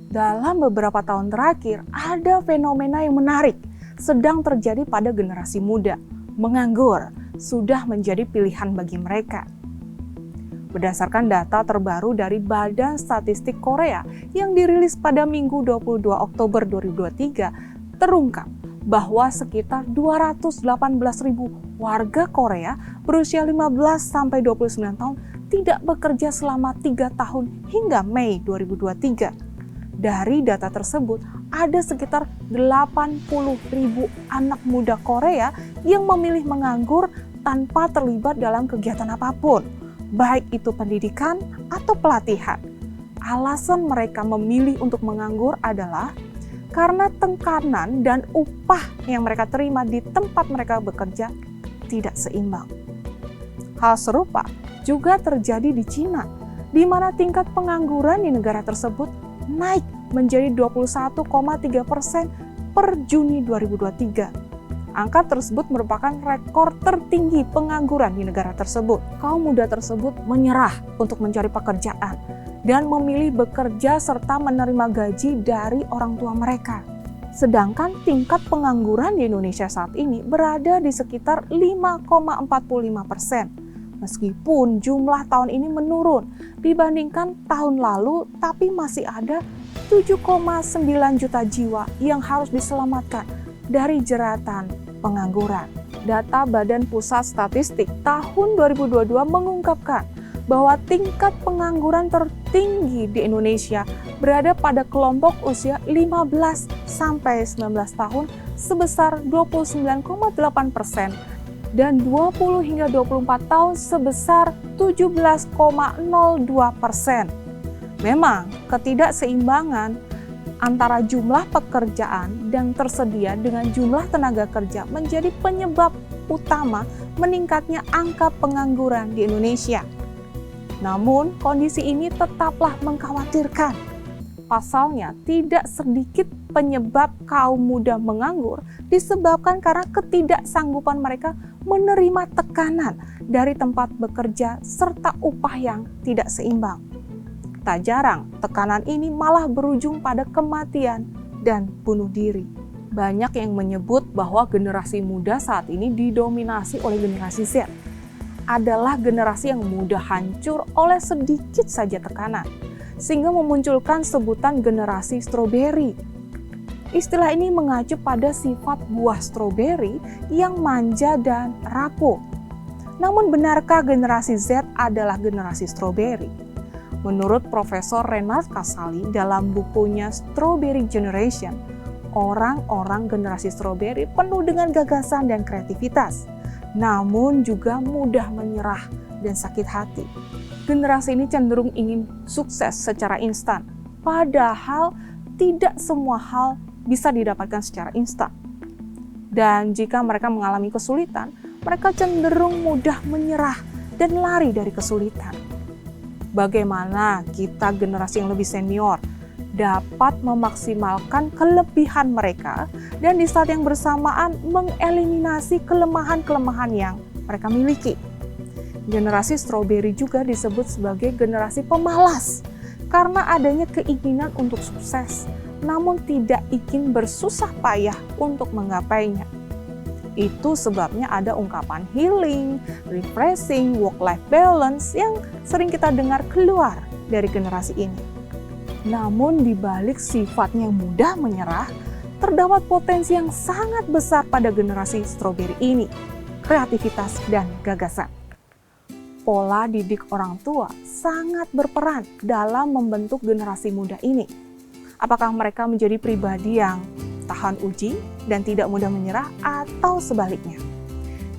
Dalam beberapa tahun terakhir, ada fenomena yang menarik sedang terjadi pada generasi muda. Menganggur sudah menjadi pilihan bagi mereka. Berdasarkan data terbaru dari Badan Statistik Korea yang dirilis pada Minggu 22 Oktober 2023, terungkap bahwa sekitar 218.000 warga Korea berusia 15-29 tahun tidak bekerja selama 3 tahun hingga Mei 2023. Dari data tersebut, ada sekitar 80.000 anak muda Korea yang memilih menganggur tanpa terlibat dalam kegiatan apapun, baik itu pendidikan atau pelatihan. Alasan mereka memilih untuk menganggur adalah karena tekanan dan upah yang mereka terima di tempat mereka bekerja tidak seimbang. Hal serupa juga terjadi di Cina, di mana tingkat pengangguran di negara tersebut naik menjadi 21,3% per Juni 2023. Angka tersebut merupakan rekor tertinggi pengangguran di negara tersebut. Kaum muda tersebut menyerah untuk mencari pekerjaan dan memilih bekerja serta menerima gaji dari orang tua mereka. Sedangkan tingkat pengangguran di Indonesia saat ini berada di sekitar 5,45%. Meskipun jumlah tahun ini menurun dibandingkan tahun lalu, tapi masih ada 7,9 juta jiwa yang harus diselamatkan dari jeratan pengangguran. Data Badan Pusat Statistik tahun 2022 mengungkapkan bahwa tingkat pengangguran tertinggi di Indonesia berada pada kelompok usia 15-19 tahun sebesar 29,8% dan 20 hingga 24 tahun sebesar 17,02%. Memang ketidakseimbangan antara jumlah pekerjaan yang tersedia dengan jumlah tenaga kerja menjadi penyebab utama meningkatnya angka pengangguran di Indonesia. Namun, kondisi ini tetaplah mengkhawatirkan. Pasalnya, tidak sedikit penyebab kaum muda menganggur disebabkan karena ketidaksanggupan mereka menerima tekanan dari tempat bekerja serta upah yang tidak seimbang. Tak jarang, tekanan ini malah berujung pada kematian dan bunuh diri. Banyak yang menyebut bahwa generasi muda saat ini didominasi oleh generasi Z. Adalah generasi yang mudah hancur oleh sedikit saja tekanan, sehingga memunculkan sebutan generasi stroberi. Istilah ini mengacu pada sifat buah stroberi yang manja dan rapuh. Namun benarkah generasi Z adalah generasi stroberi? Menurut Profesor Renard Casali dalam bukunya Strawberry Generation, orang-orang generasi stroberi penuh dengan gagasan dan kreativitas, namun juga mudah menyerah dan sakit hati. Generasi ini cenderung ingin sukses secara instan, padahal tidak semua hal bisa didapatkan secara instan. Dan jika mereka mengalami kesulitan, mereka cenderung mudah menyerah dan lari dari kesulitan. Bagaimana kita generasi yang lebih senior dapat memaksimalkan kelebihan mereka dan di saat yang bersamaan mengeliminasi kelemahan-kelemahan yang mereka miliki. Generasi stroberi juga disebut sebagai generasi pemalas karena adanya keinginan untuk sukses, namun tidak ingin bersusah payah untuk menggapainya. Itu sebabnya ada ungkapan healing, refreshing, work-life balance yang sering kita dengar keluar dari generasi ini. Namun di balik sifatnya yang mudah menyerah, terdapat potensi yang sangat besar pada generasi stroberi ini, kreativitas dan gagasan. Pola didik orang tua sangat berperan dalam membentuk generasi muda ini. Apakah mereka menjadi pribadi yang tahan uji dan tidak mudah menyerah atau sebaliknya?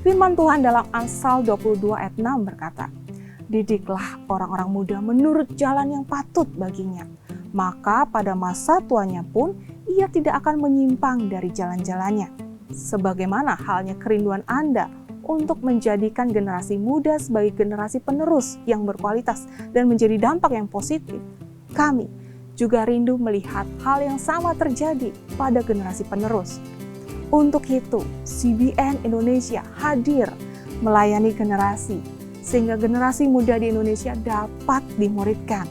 Firman Tuhan dalam Amsal 22 ayat 6 berkata, "Didiklah orang-orang muda menurut jalan yang patut baginya, maka pada masa tuanya pun ia tidak akan menyimpang dari jalan-jalannya." Sebagaimana halnya kerinduan Anda untuk menjadikan generasi muda sebagai generasi penerus yang berkualitas dan menjadi dampak yang positif, kami juga rindu melihat hal yang sama terjadi pada generasi penerus. Untuk itu, CBN Indonesia hadir melayani generasi, sehingga generasi muda di Indonesia dapat dimuridkan.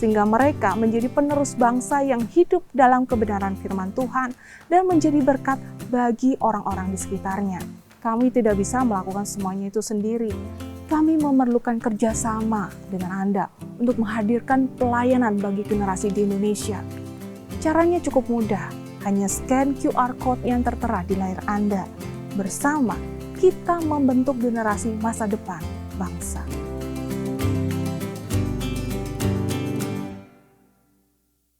sehingga mereka menjadi penerus bangsa yang hidup dalam kebenaran firman Tuhan dan menjadi berkat bagi orang-orang di sekitarnya. Kami tidak bisa melakukan semuanya itu sendiri. Kami memerlukan kerjasama dengan Anda untuk menghadirkan pelayanan bagi generasi di Indonesia. Caranya cukup mudah, hanya scan QR Code yang tertera di layar Anda. Bersama, kita membentuk generasi masa depan bangsa.